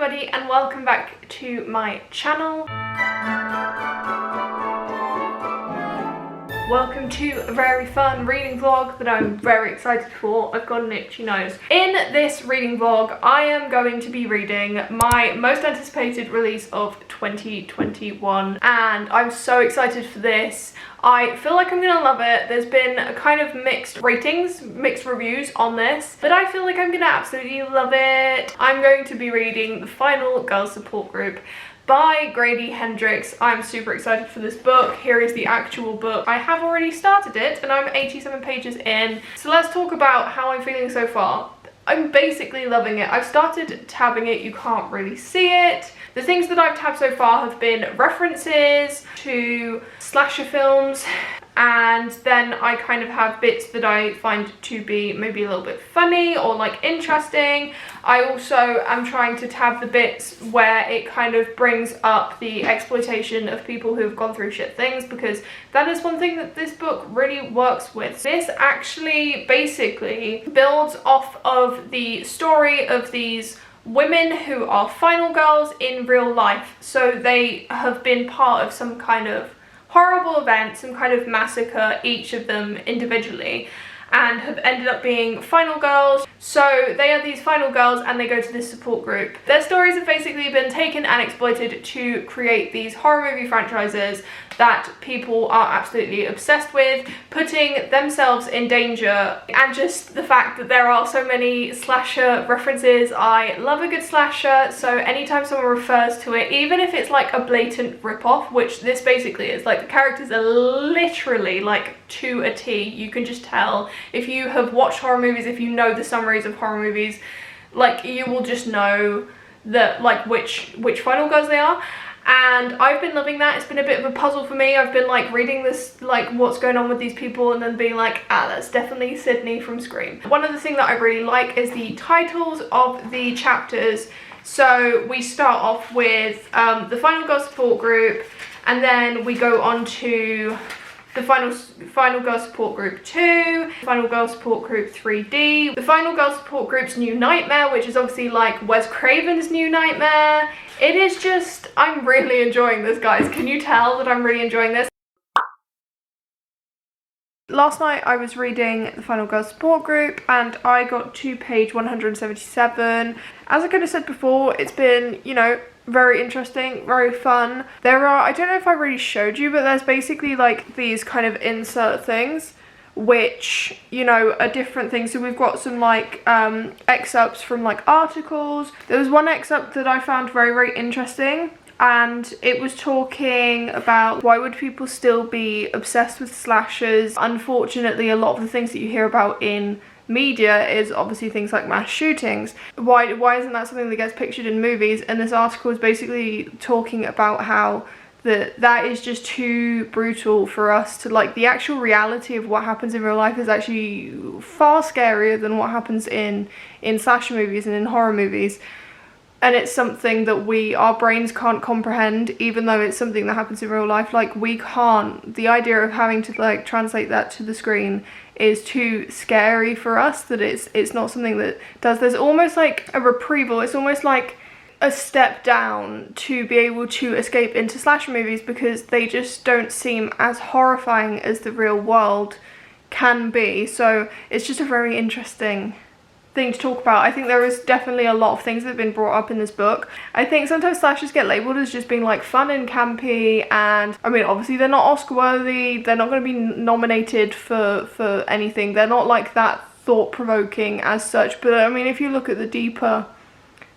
everybody and welcome back to my channel. Welcome to a very fun reading vlog that I'm very excited for. I've got an itchy nose. In this reading vlog, I am going to be reading my most anticipated release of 2021 and I'm so excited for this. I feel like I'm gonna love it. There's been a kind of mixed ratings, mixed reviews on this, but I feel like I'm gonna absolutely love it. I'm going to be reading The Final Girls Support Group by Grady Hendrix. I'm super excited for this book. Here is the actual book. I have already started it and I'm 87 pages in. So let's talk about how I'm feeling so far. I'm basically loving it. I've started tabbing it, you can't really see it. The things that I've tabbed so far have been references to slasher films, and then I kind of have bits that I find to be maybe a little bit funny or like interesting. I also am trying to tab the bits where it kind of brings up the exploitation of people who have gone through shit things, because that is one thing that this book really works with. This actually basically builds off of the story of these women who are final girls in real life. So they have been part of some kind of horrible event, some kind of massacre, each of them individually, and have ended up being final girls. So they are these final girls and they go to this support group. Their stories have basically been taken and exploited to create these horror movie franchises that people are absolutely obsessed with, putting themselves in danger. And just the fact that there are so many slasher references. I love a good slasher, so anytime someone refers to it, even if it's like a blatant rip-off, which this basically is, like the characters are literally like to a T. You can just tell if you have watched horror movies, if you know the summaries of horror movies, like you will just know that like which final girls they are. And I've been loving that. It's been a bit of a puzzle for me. I've been like reading this, like what's going on with these people, and then being like, ah, that's definitely Sydney from Scream. One of the things that I really like is the titles of the chapters. So we start off with the Final Girl Support Group, and then we go on to the Final Girl Support Group 2, Final Girl Support Group 3D, the Final Girl Support Group's New Nightmare, which is obviously like Wes Craven's New Nightmare. It is just, I'm really enjoying this, guys. Can you tell that I'm really enjoying this? Last night I was reading the Final Girl Support Group and I got to page 177. As I kind of said before, it's been, you know, very interesting, very fun. There are, I don't know if I really showed you, but there's basically like these kind of insert things which, you know, are different things. So we've got some like excerpts from like articles. There was one excerpt that I found very, very interesting, and it was talking about why would people still be obsessed with slashers. Unfortunately, a lot of the things that you hear about in media is obviously things like mass shootings. Why isn't that something that gets pictured in movies? And this article is basically talking about how that is just too brutal for us to, like, the actual reality of what happens in real life is actually far scarier than what happens in slasher movies and in horror movies. And it's something that our brains can't comprehend, even though it's something that happens in real life. Like, we can't, the idea of having to like translate that to the screen is too scary for us, that it's not something that does. There's almost like a retrieval, it's almost like a step down to be able to escape into slasher movies, because they just don't seem as horrifying as the real world can be. So it's just a very interesting thing to talk about. I think there is definitely a lot of things that have been brought up in this book. I think sometimes slashers get labelled as just being like fun and campy, and I mean obviously they're not Oscar worthy, they're not going to be nominated for anything, they're not like that thought-provoking as such, but I mean if you look at the deeper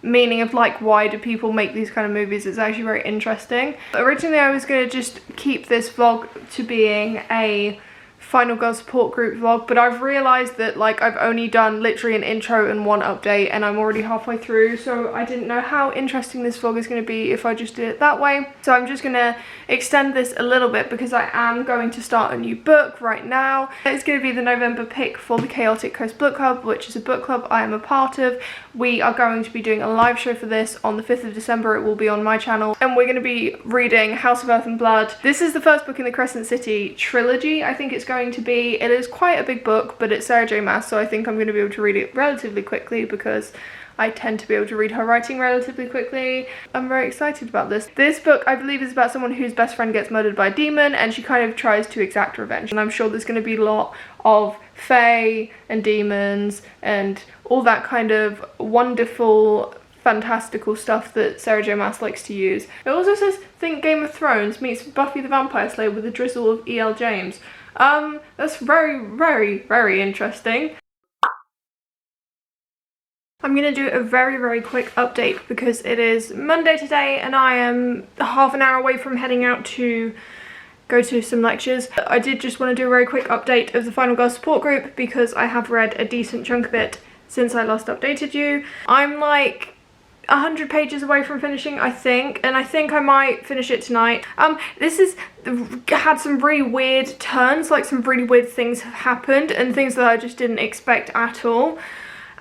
meaning of like why do people make these kind of movies, it's actually very interesting. Originally I was going to just keep this vlog to being a Final Girl Support Group vlog, but I've realised that like I've only done literally an intro and one update and I'm already halfway through, so I didn't know how interesting this vlog is going to be if I just did it that way. So I'm just going to extend this a little bit because I am going to start a new book right now. It's going to be the November pick for the Chaotic Coast Book Club, which is a book club I am a part of. We are going to be doing a live show for this on the 5th of December. It will be on my channel, and we're going to be reading House of Earth and Blood. This is the first book in the Crescent City trilogy, I think it's going to be. It is quite a big book, but it's Sarah J Maas, so I think I'm going to be able to read it relatively quickly because I tend to be able to read her writing relatively quickly. I'm very excited about this. This book, I believe, is about someone whose best friend gets murdered by a demon, and she kind of tries to exact revenge. And I'm sure there's going to be a lot of fae and demons and all that kind of wonderful, fantastical stuff that Sarah J Maas likes to use. It also says, think Game of Thrones meets Buffy the Vampire Slayer with a drizzle of E.L. James. That's very, very, very interesting. I'm going to do a very, very quick update because it is Monday today and I am half an hour away from heading out to go to some lectures. I did just want to do a very quick update of the Final Girls support group because I have read a decent chunk of it since I last updated you. I'm like 100 pages away from finishing, I think, and I think I might finish it tonight. This has had some really weird turns, like some really weird things have happened and things that I just didn't expect at all.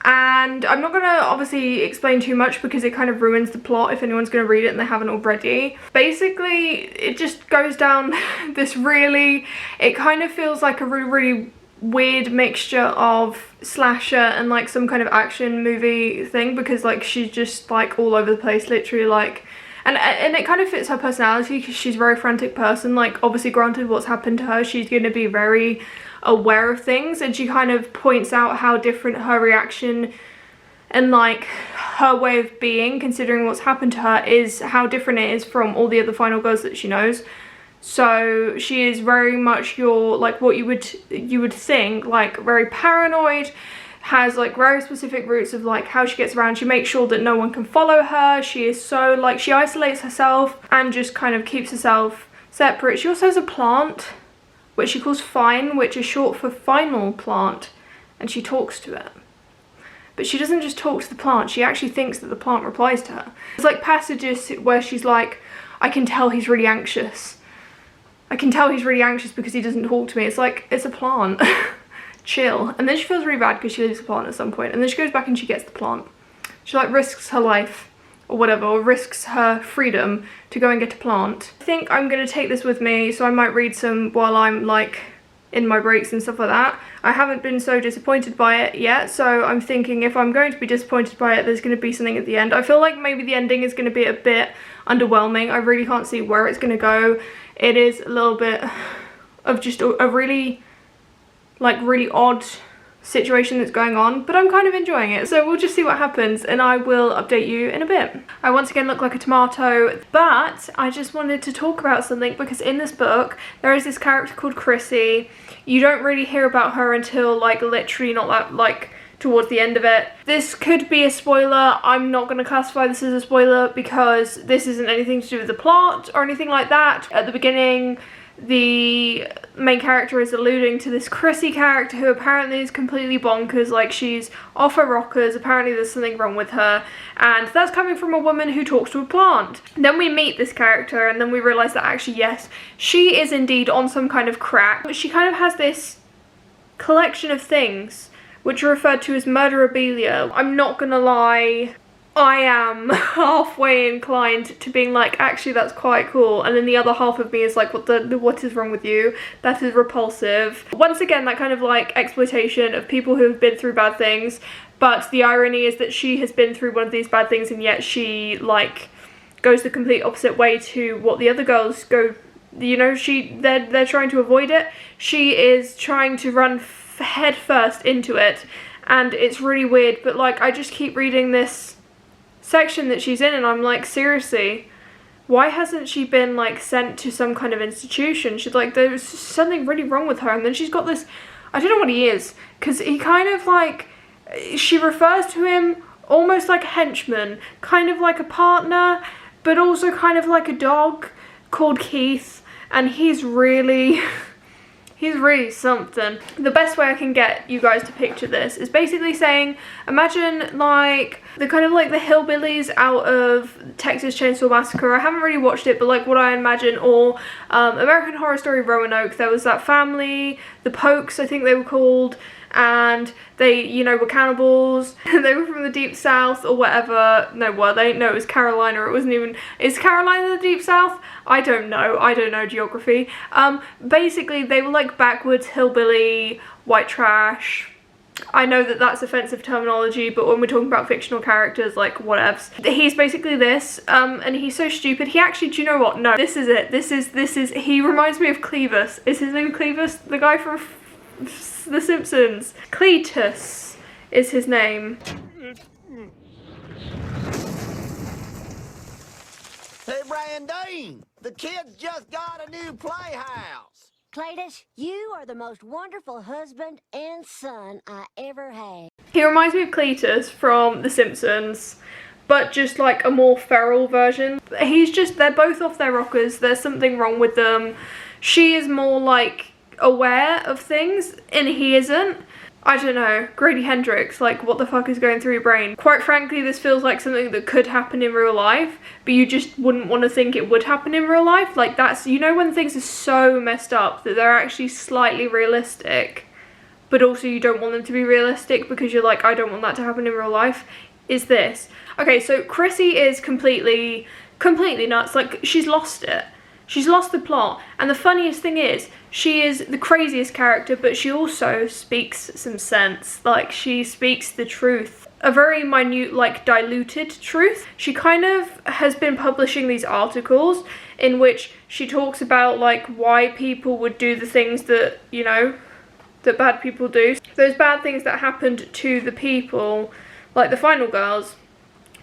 And I'm not going to obviously explain too much because it kind of ruins the plot if anyone's going to read it and they haven't already. Basically, it just goes down this really, it kind of feels like a really, really weird mixture of slasher and like some kind of action movie thing because like she's just like all over the place, literally, like, and it kind of fits her personality because she's a very frantic person. Like, obviously, granted what's happened to her, she's going to be very aware of things, and she kind of points out how different her reaction and like her way of being, considering what's happened to her, is how different it is from all the other Final Girls that she knows. So she is very much your, like, what you would think, like, very paranoid, has like very specific routes of like how she gets around. She makes sure that no one can follow her. She is so like, she isolates herself and just kind of keeps herself separate. She also has a plant which she calls Fine, which is short for final plant, and she talks to it. But she doesn't just talk to the plant, she actually thinks that the plant replies to her. There's like passages where she's like, I can tell he's really anxious. I can tell he's really anxious because he doesn't talk to me. It's like, it's a plant. Chill. And then she feels really bad because she leaves the plant at some point, and then she goes back and she gets the plant. She like risks her life or whatever, or risks her freedom to go and get a plant. I think I'm going to take this with me, so I might read some while I'm like in my breaks and stuff like that. I haven't been so disappointed by it yet, so I'm thinking if I'm going to be disappointed by it, there's going to be something at the end. I feel like maybe the ending is going to be a bit underwhelming. I really can't see where it's going to go. It is a little bit of just a really, like, really odd situation that's going on, but I'm kind of enjoying it, so we'll just see what happens and I will update you in a bit. I once again look like a tomato, but I just wanted to talk about something because in this book there is this character called Chrissy. You don't really hear about her until like literally not that, like, towards the end of it. This could be a spoiler. I'm not going to classify this as a spoiler because this isn't anything to do with the plot or anything like that. At the beginning, the main character is alluding to this Chrissy character who apparently is completely bonkers, like she's off her rockers, apparently there's something wrong with her, and that's coming from a woman who talks to a plant. Then we meet this character and then we realise that actually, yes, she is indeed on some kind of crack. But she kind of has this collection of things which are referred to as murderabilia. I'm not gonna lie, I am halfway inclined to being like, actually that's quite cool, and then the other half of me is like, what is wrong with you? That is repulsive. Once again, that kind of like exploitation of people who have been through bad things, but the irony is that she has been through one of these bad things and yet she like goes the complete opposite way to what the other girls go, you know, they're trying to avoid it. She is trying to run head first into it, and it's really weird. But like, I just keep reading this section that she's in and I'm like, seriously, why hasn't she been like sent to some kind of institution? She's like, there's something really wrong with her. And then she's got this, I don't know what he is, because he kind of like, she refers to him almost like a henchman, kind of like a partner, but also kind of like a dog called Keith, and he's really he's really something. The best way I can get you guys to picture this is basically saying, imagine like the kind of like the hillbillies out of Texas Chainsaw Massacre. I haven't really watched it, but like what I imagine, or American Horror Story Roanoke, there was that family, the Pokes I think they were called, and they, you know, were cannibals. They were from the deep south or whatever. No, were they? No, it was Carolina. It wasn't even, is Carolina the deep south? I don't know geography. Basically they were like backwoods hillbilly white trash I know that that's offensive terminology, but when we're talking about fictional characters, like whatevs, he's basically this, and he's so stupid. He actually, do you know what? No, this is it. This is, he reminds me of Clevis. Is his name Clevis? The guy from The Simpsons. Cletus is his name. Hey, Brandine, the kids just got a new playhouse. Cletus, you are the most wonderful husband and son I ever had. He reminds me of Cletus from The Simpsons, but just like a more feral version. They're both off their rockers. There's something wrong with them. She is more like aware of things and he isn't. I don't know, Grady Hendrix, like what the fuck is going through your brain? Quite frankly, this feels like something that could happen in real life, but you just wouldn't want to think it would happen in real life. Like that's, you know, when things are so messed up that they're actually slightly realistic, but also you don't want them to be realistic because you're like, I don't want that to happen in real life, is this. Okay, so Chrissy is completely nuts. Like she's lost it. She's lost the plot, and the funniest thing is, she is the craziest character, but she also speaks some sense. Like, she speaks the truth. A very minute, like, diluted truth. She kind of has been publishing these articles in which she talks about, like, why people would do the things that, you know, that bad people do. Those bad things that happened to the people, like the final girls.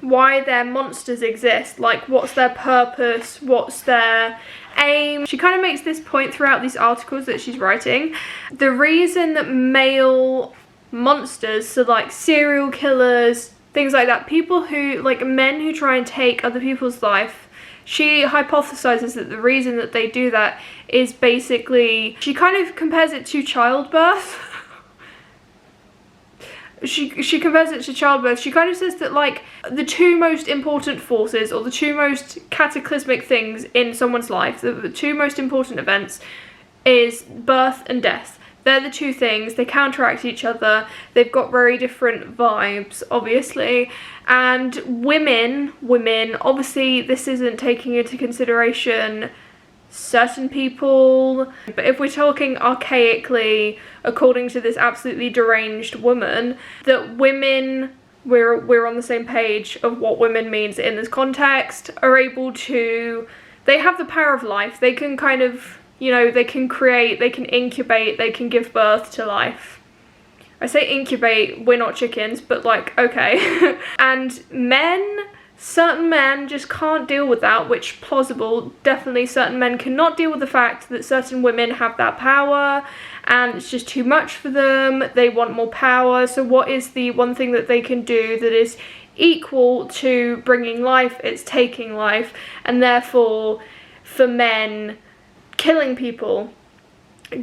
Why their monsters exist, like what's their purpose, what's their aim. She kind of makes this point throughout these articles that she's writing. The reason that male monsters, so like serial killers, things like that, people who, like men who try and take other people's life, she hypothesizes that the reason that they do that is basically, she kind of compares it to childbirth. She compares it to childbirth. She kind of says that like the two most important forces, or the two most cataclysmic things in someone's life, the two most important events is birth and death. They're the two things. They counteract each other. They've got very different vibes, obviously. And women, obviously this isn't taking into consideration certain people, but if we're talking archaically, according to this absolutely deranged woman, that women, we're on the same page of what women means in this context, are able to, they have the power of life. They can kind of, you know, they can create, they can incubate, they can give birth to life. I say incubate, we're not chickens, but like, okay. And men, certain men just can't deal with that, which plausible. Definitely certain men cannot deal with the fact that certain women have that power and it's just too much for them. They want more power. So what is the one thing that they can do that is equal to bringing life? It's taking life. And therefore, for men, killing people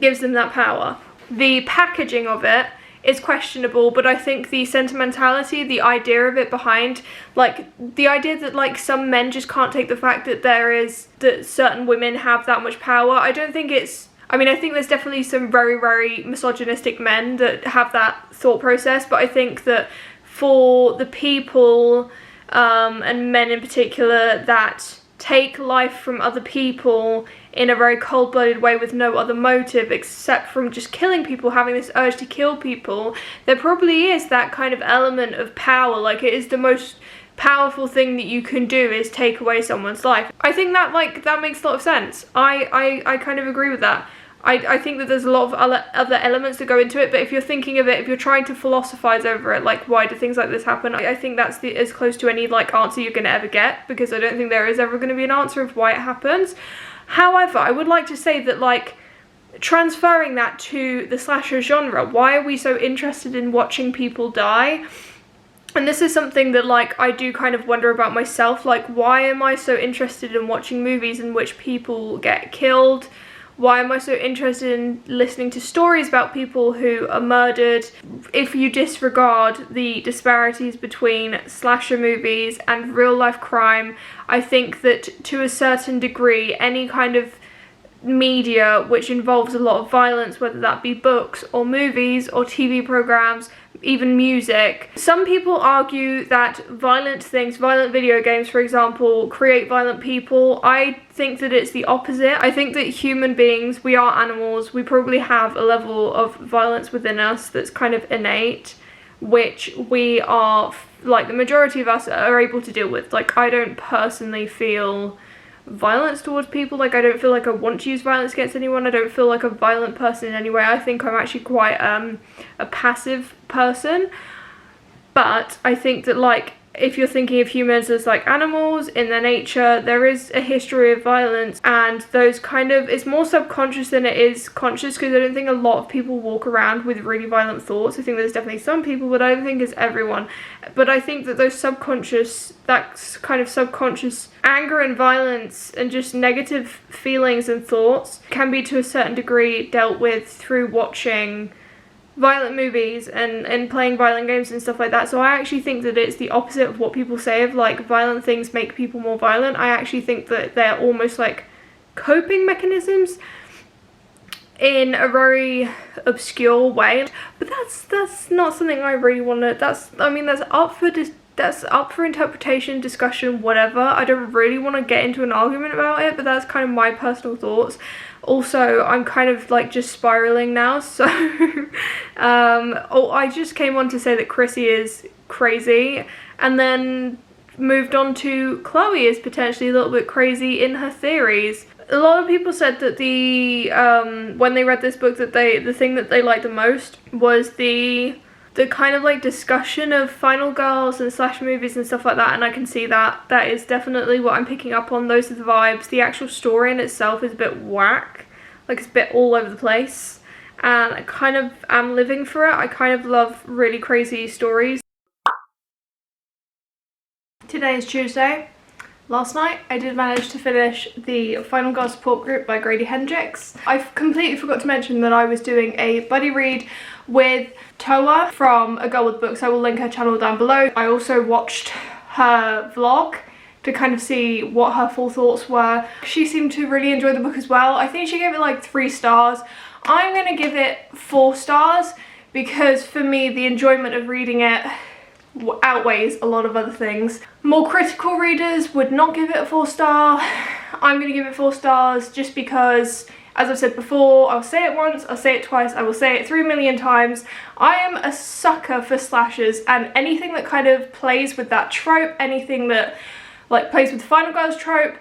gives them that power. The packaging of it is questionable, but I think the sentimentality, the idea of it behind, like the idea that like some men just can't take the fact that that certain women have that much power, I don't think it's, I mean, I think there's definitely some very, very misogynistic men that have that thought process, but I think that for the people, and men in particular, that take life from other people in a very cold-blooded way with no other motive except from just killing people, having this urge to kill people, there probably is that kind of element of power. Like, it is the most powerful thing that you can do is take away someone's life. I think that, like, that makes a lot of sense. I kind of agree with that. I think that there's a lot of other elements that go into it, but if you're thinking of it, if you're trying to philosophize over it, like why do things like this happen, I think that's as close to any like answer you're going to ever get, because I don't think there is ever going to be an answer of why it happens. However, I would like to say that, like, transferring that to the slasher genre, why are we so interested in watching people die? And this is something that, like, I do kind of wonder about myself. Like, why am I so interested in watching movies in which people get killed? Why am I so interested in listening to stories about people who are murdered? If you disregard the disparities between slasher movies and real life crime, I think that to a certain degree, any kind of media which involves a lot of violence, whether that be books or movies or TV programs, even music. Some people argue that violent things, violent video games for example, create violent people. I think that it's the opposite. I think that human beings, we are animals, we probably have a level of violence within us that's kind of innate, which we are, like the majority of us are able to deal with. Like I don't personally feel violence towards people. Like I don't feel like I want to use violence against anyone. I don't feel like a violent person in any way. I think I'm actually quite a passive person. But I think that, like, if you're thinking of humans as like animals in their nature, there is a history of violence, and those kind of, it's more subconscious than it is conscious, because I don't think a lot of people walk around with really violent thoughts. I think there's definitely some people, but I don't think it's everyone. But I think that those subconscious, that's kind of subconscious anger and violence and just negative feelings and thoughts can be to a certain degree dealt with through watching violent movies and playing violent games and stuff like that. So I actually think that it's the opposite of what people say of like violent things make people more violent. I actually think that they're almost like coping mechanisms in a very obscure way. But that's not something I really want to, that's up for interpretation, discussion, whatever. I don't really want to get into an argument about it, but that's kind of my personal thoughts. Also, I'm kind of like just spiraling now, so I just came on to say that Chrissy is crazy, and then moved on to Chloe is potentially a little bit crazy in her theories. A lot of people said that when they read this book, that the thing that they liked the most was the kind of like discussion of final girls and slash movies and stuff like that, and I can see that. That is definitely what I'm picking up on. Those are the vibes. The actual story in itself is a bit whack, like it's a bit all over the place, and I kind of am living for it. I kind of love really crazy stories. Today is Tuesday. Last night I did manage to finish the Final Girl Support Group by Grady Hendrix. I completely forgot to mention that I was doing a buddy read with Toa from A Girl with Books. I will link her channel down below. I also watched her vlog to kind of see what her full thoughts were. She seemed to really enjoy the book as well. I think she gave it like 3 stars. I'm gonna give it 4 stars because for me the enjoyment of reading it outweighs a lot of other things. More critical readers would not give it a 4 star. I'm gonna give it 4 stars just because, as I've said before, I'll say it once, I'll say it twice, I will say it 3 million times. I am a sucker for slashers, and anything that kind of plays with that trope, anything that like plays with the Final Girls trope,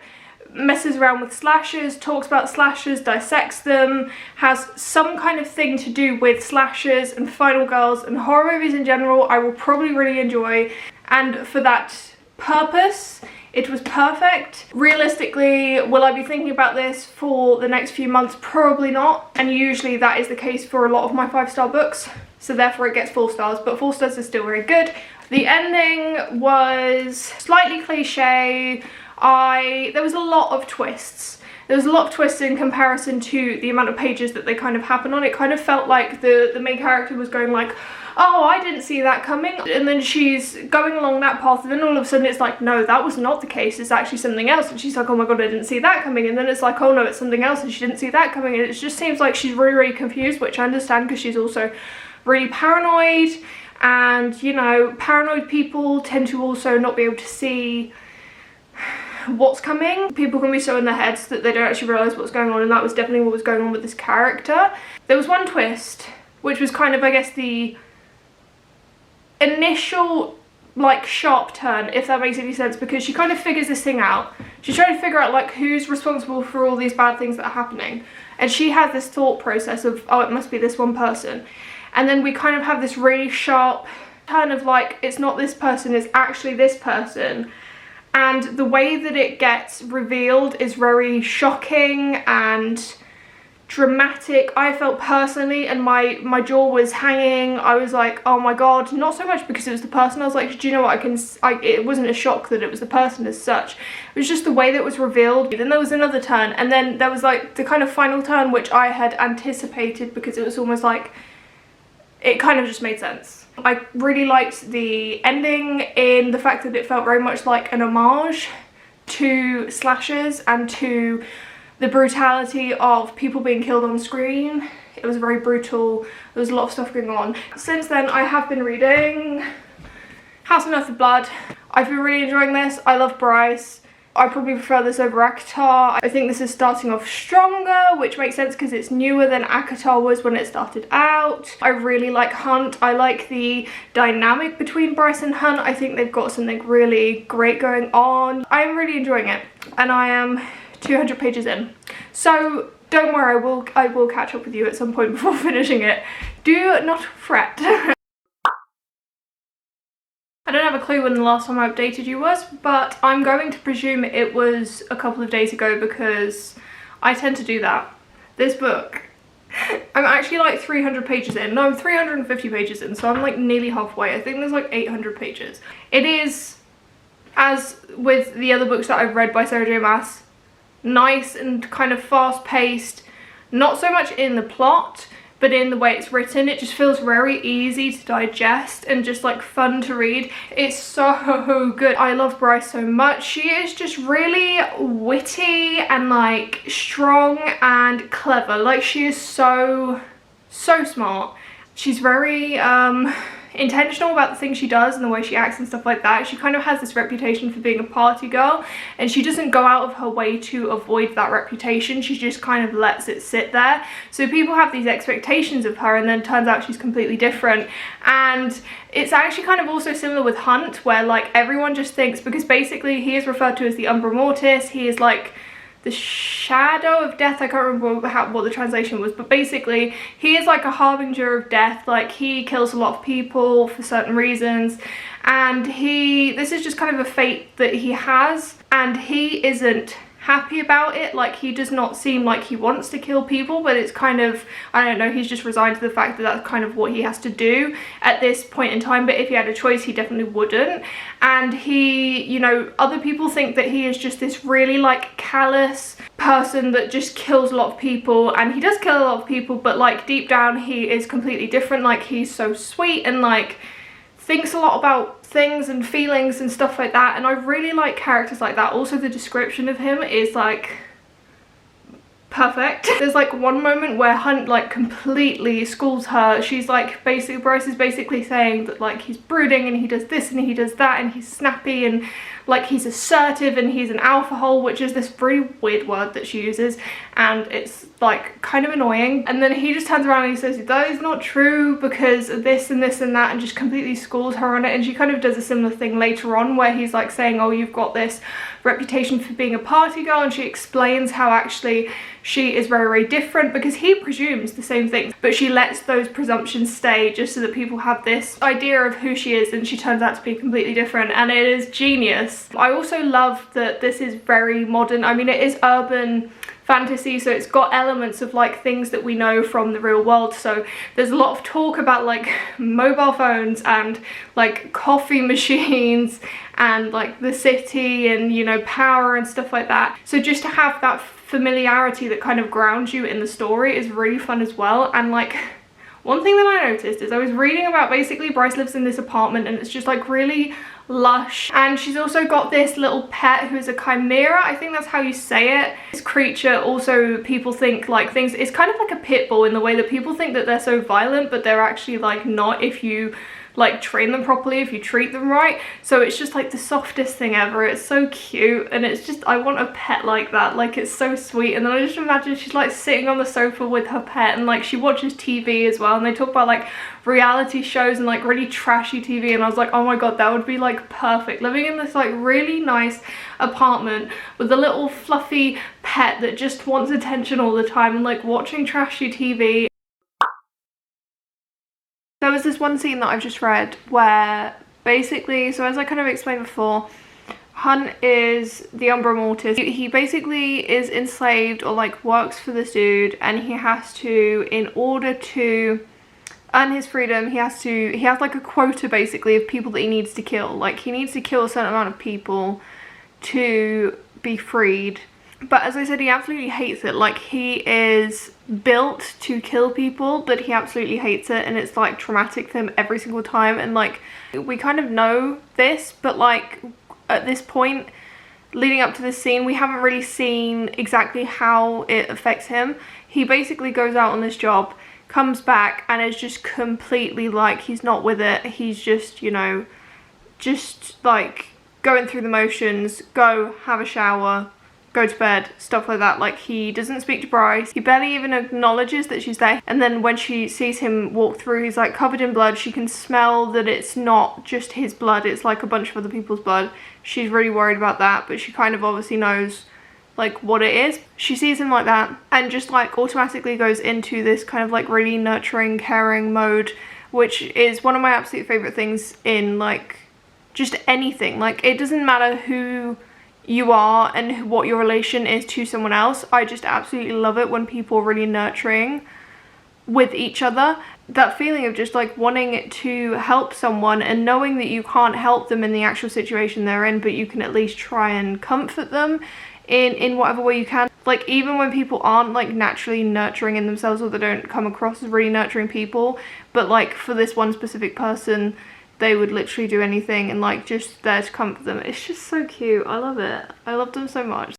messes around with slashers, talks about slashers, dissects them, has some kind of thing to do with slashers and Final Girls and horror movies in general, I will probably really enjoy. And for that purpose, it was perfect. Realistically, will I be thinking about this for the next few months? Probably not. And usually that is the case for a lot of my 5-star books. So therefore it gets 4 stars, but 4 stars is still very good. The ending was slightly cliche. There was a lot of twists. There was a lot of twists in comparison to the amount of pages that they kind of happen on. It kind of felt like the main character was going like, oh, I didn't see that coming, and then she's going along that path, and then all of a sudden it's like, no, that was not the case, it's actually something else, and she's like, oh my god, I didn't see that coming, and then it's like, oh no, it's something else, and she didn't see that coming, and it just seems like she's really, really confused, which I understand because she's also really paranoid, and, you know, paranoid people tend to also not be able to see what's coming. People can be so in their heads that they don't actually realise what's going on, and that was definitely what was going on with this character. There was one twist, which was kind of, I guess, the initial like sharp turn, if that makes any sense, because she kind of figures this thing out. She's trying to figure out like who's responsible for all these bad things that are happening, and she has this thought process of, oh, it must be this one person, and then we kind of have this really sharp turn of like, it's not this person, it's actually this person. And the way that it gets revealed is very shocking and dramatic. I felt personally, and my jaw was hanging. I was like, oh my god. Not so much because it was the person. I was like, do you know what, it wasn't a shock that it was the person as such. It was just the way that it was revealed. Then there was another turn, and then there was like the kind of final turn which I had anticipated, because it was almost like it kind of just made sense. I really liked the ending in the fact that it felt very much like an homage to slashers and to the brutality of people being killed on screen. It was very brutal. There was a lot of stuff going on. Since then, I have been reading House of Nothing Blood. I've been really enjoying this. I love Bryce. I probably prefer this over ACOTAR. I think this is starting off stronger, which makes sense because it's newer than ACOTAR was when it started out. I really like Hunt. I like the dynamic between Bryce and Hunt. I think they've got something really great going on. I'm really enjoying it, and I am 200 pages in. So don't worry, I will catch up with you at some point before finishing it. Do not fret. I don't have a clue when the last time I updated you was, but I'm going to presume it was a couple of days ago because I tend to do that. This book, I'm actually like 300 pages in. No, I'm 350 pages in, so I'm like nearly halfway. I think there's like 800 pages. It is, as with the other books that I've read by Sarah J Maas, nice and kind of fast-paced, not so much in the plot, but in the way it's written. It just feels very easy to digest and just like fun to read. It's so good. I love Bryce so much. She is just really witty and like strong and clever. Like she is so smart. She's very intentional about the things she does and the way she acts and stuff like that. She kind of has this reputation for being a party girl, and she doesn't go out of her way to avoid that reputation. She just kind of lets it sit there. So people have these expectations of her, and then it turns out she's completely different. And it's actually kind of also similar with Hunt, where like everyone just thinks, because basically he is referred to as the Umbra Mortis, he is like the shadow of death. I can't remember what the translation was, but basically he is like a harbinger of death. Like he kills a lot of people for certain reasons, and this is just kind of a fate that he has, and he isn't happy about it. Like he does not seem like he wants to kill people, but it's kind of, I don't know, he's just resigned to the fact that that's kind of what he has to do at this point in time. But if he had a choice, he definitely wouldn't. And he, you know, other people think that he is just this really like callous person that just kills a lot of people, and he does kill a lot of people, but like deep down he is completely different. Like he's so sweet and like thinks a lot about things and feelings and stuff like that, and I really like characters like that. Also, the description of him is like perfect. There's like one moment where Hunt like completely schools her. She's like, basically Bryce is basically saying that like he's brooding and he does this and he does that and he's snappy and like he's assertive and he's an alpha hole, which is this really weird word that she uses, and it's like kind of annoying. And then he just turns around and he says that is not true because of this and this and that, and just completely schools her on it. And she kind of does a similar thing later on where he's like saying, oh, you've got this reputation for being a party girl, and she explains how actually she is very, very different, because he presumes the same thing, but she lets those presumptions stay just so that people have this idea of who she is, and she turns out to be completely different, and it is genius. I also love that this is very modern. I mean, it is urban fantasy, so it's got elements of like things that we know from the real world. So there's a lot of talk about like mobile phones and like coffee machines and like the city and, you know, power and stuff like that. So just to have that familiarity that kind of grounds you in the story is really fun as well. And like one thing that I noticed is I was reading about, basically Bryce lives in this apartment and it's just like really lush, and she's also got this little pet who is a chimera. I think that's how you say it. This creature, also people think like things, it's kind of like a pit bull in the way that people think that they're so violent, but they're actually like not if you like train them properly, if you treat them right. So it's just like the softest thing ever. It's so cute, and it's just, I want a pet like that. Like it's so sweet. And then I just imagine she's like sitting on the sofa with her pet, and like she watches TV as well, and they talk about like reality shows and like really trashy TV, and I was like, oh my god, that would be like perfect, living in this like really nice apartment with a little fluffy pet that just wants attention all the time and like watching trashy TV. There was this one scene that I've just read where basically, so as I kind of explained before, Hunt is the Umbra Mortis. He basically is enslaved or like works for this dude, and he has to, in order to earn his freedom, he has like a quota basically of people that he needs to kill. Like he needs to kill a certain amount of people to be freed. But as I said, he absolutely hates it. Like he is built to kill people, but he absolutely hates it, and it's like traumatic for him every single time. And like we kind of know this, but like at this point, leading up to this scene, we haven't really seen exactly how it affects him. He basically goes out on this job, comes back, and is just completely like, he's not with it. He's just, you know, just like going through the motions, go have a shower, go to bed, stuff like that. Like, he doesn't speak to Bryce, he barely even acknowledges that she's there, and then when she sees him walk through, he's like covered in blood. She can smell that it's not just his blood, it's like a bunch of other people's blood. She's really worried about that, but she kind of obviously knows like what it is. She sees him like that and just like automatically goes into this kind of like really nurturing, caring mode, which is one of my absolute favorite things in like just anything. Like, it doesn't matter who you are and what your relation is to someone else. I just absolutely love it when people are really nurturing with each other. That feeling of just like wanting to help someone and knowing that you can't help them in the actual situation they're in, but you can at least try and comfort them in whatever way you can. Like, even when people aren't like naturally nurturing in themselves, or they don't come across as really nurturing people, but like for this one specific person, they would literally do anything and like just there to comfort them. It's just so cute. I love it. I love them so much.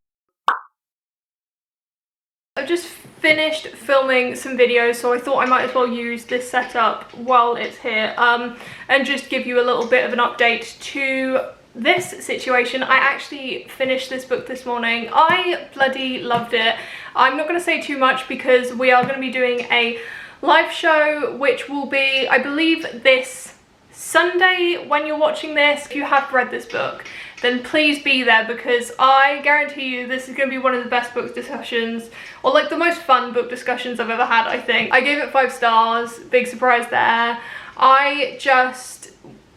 I've just finished filming some videos, so I thought I might as well use this setup while it's here, and just give you a little bit of an update to this situation. I actually finished this book this morning. I bloody loved it. I'm not going to say too much because we are going to be doing a live show, which will be, I believe, this Sunday when you're watching this. If you have read this book, then please be there, because I guarantee you this is going to be one of the best book discussions, or like the most fun book discussions I've ever had, I think. I gave it 5 stars, big surprise there. I just,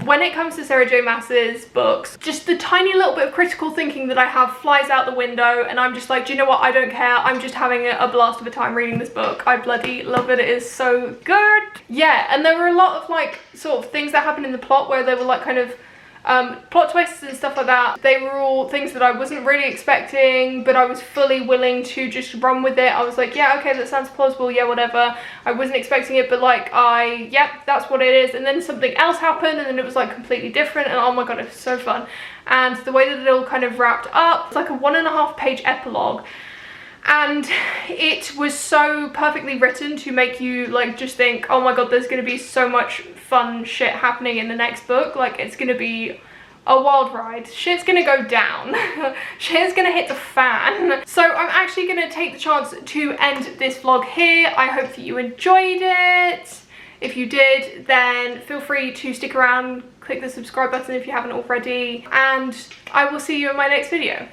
when it comes to Sarah J Maas's books, just the tiny little bit of critical thinking that I have flies out the window, and I'm just like, do you know what, I don't care, I'm just having a blast of a time reading this book. I bloody love it. It is so good. Yeah, and there were a lot of like sort of things that happened in the plot where they were like kind of plot twists and stuff like that. They were all things that I wasn't really expecting, but I was fully willing to just run with it. I was like, yeah, okay, that sounds plausible, yeah, whatever. I wasn't expecting it, but like, yep, that's what it is. And then something else happened, and then it was like completely different, and oh my god, it was so fun. And the way that it all kind of wrapped up, it's like a 1.5 page epilogue, and it was so perfectly written to make you like just think, oh my god, there's gonna be so much fun shit happening in the next book. Like, it's gonna be a wild ride. Shit's gonna go down. Shit's gonna hit the fan. So I'm actually gonna take the chance to end this vlog here. I hope that you enjoyed it. If you did, then feel free to stick around, click the subscribe button if you haven't already, and I will see you in my next video.